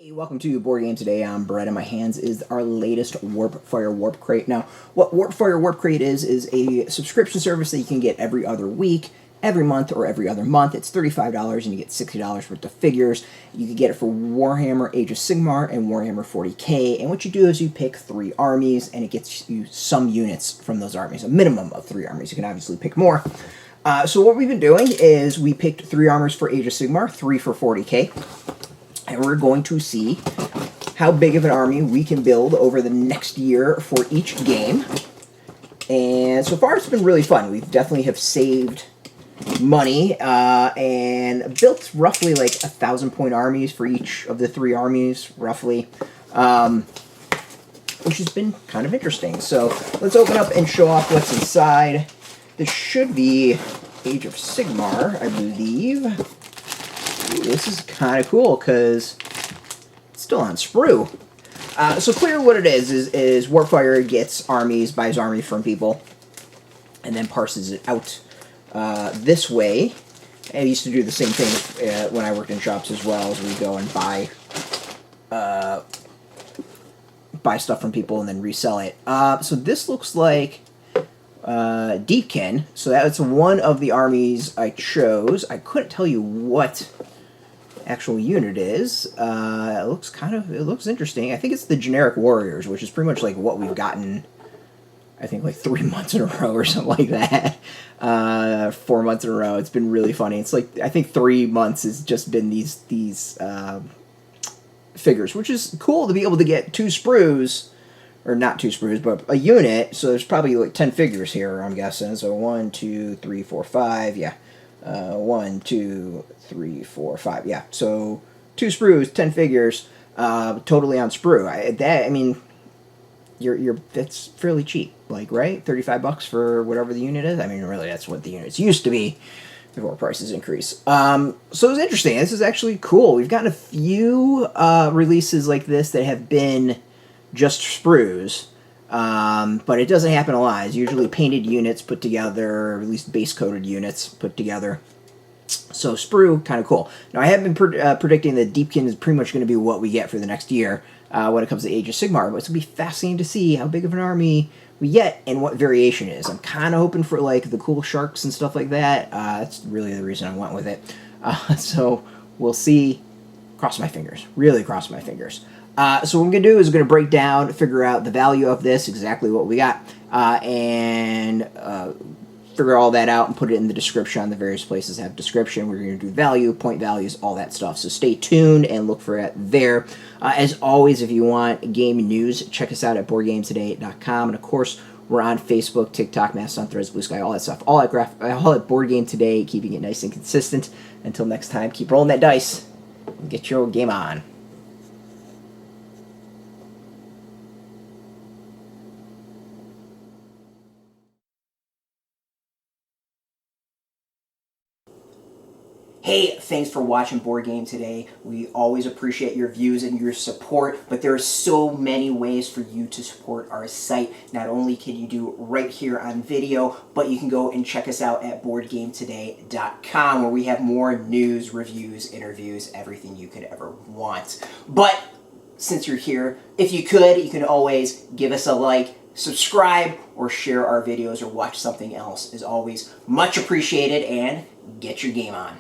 Hey, welcome to Board Game Today. I'm Brett. In my hands is our latest Warpfire Warpcrate. Now, what Warpfire Warpcrate is a subscription service that you can get every other week, every month, or every other month. It's $35 and you get $60 worth of figures. You can get it for Warhammer, Age of Sigmar, and Warhammer 40k. And what you do is you pick 3 armies, and it gets you some units from those armies, a minimum of 3 armies. You can obviously pick more. So what we've been doing is we picked 3 armies for Age of Sigmar, 3 for 40k. And we're going to see how big of an army we can build over the next year for each game. And so far it's been really fun. We definitely have saved money and built roughly like 1,000-point armies for each of the 3 armies, roughly. Which has been kind of interesting. So let's open up and show off what's inside. This should be Age of Sigmar, I believe. Ooh, this is kind of cool because it's still on sprue. So clear what it is Warpfire gets armies, buys armies from people, and then parses it out this way. I used to do the same thing when I worked in shops as well, as we go and buy stuff from people and then resell it. So this looks like Deepkin. So that's one of the armies I chose. I couldn't tell you what actual unit is. It looks interesting. I think it's the generic warriors, which is pretty much like what we've gotten, I think, like 3 months in a row or something like that. 4 months in a row. It's been really funny. It's like, I think 3 months has just been these figures, which is cool to be able to get 2 sprues, or not 2 sprues, but a unit. So there's probably like 10 figures here, I'm guessing. So 1, 2, 3, 4, 5, yeah. 1, 2, 3, 4, 5. Yeah, so 2 sprues, 10 figures, totally on sprue. I mean, that's fairly cheap, like, right? $35 for whatever the unit is. I mean, really, that's what the units used to be before prices increase. So it was interesting. This is actually cool. We've gotten a few releases like this that have been just sprues. But it doesn't happen a lot. It's usually painted units put together, or at least base-coated units put together. So sprue, kind of cool. Now, I have been predicting that Deepkin is pretty much going to be what we get for the next year when it comes to Age of Sigmar, but it's going to be fascinating to see how big of an army we get and what variation is. I'm kind of hoping for, like, the cool sharks and stuff like that. That's really the reason I went with it. So we'll see. Cross my fingers. Really cross my fingers. So what I'm going to do is we're going to break down, figure out the value of this, exactly what we got, and figure all that out and put it in the description. On the various places have description. We're going to do value, point values, all that stuff. So stay tuned and look for it there. As always, if you want game news, check us out at BoardGameToday.com. And of course, we're on Facebook, TikTok, Mastodon, Threads, Blue Sky, all that stuff. All at Board Game Today, keeping it nice and consistent. Until next time, keep rolling that dice and get your game on. Hey, thanks for watching Board Game Today. We always appreciate your views and your support, but there are so many ways for you to support our site. Not only can you do right here on video, but you can go and check us out at BoardGameToday.com, where we have more news, reviews, interviews, everything you could ever want. But since you're here, if you could, you can always give us a like, subscribe, or share our videos or watch something else. Is always much appreciated, and get your game on.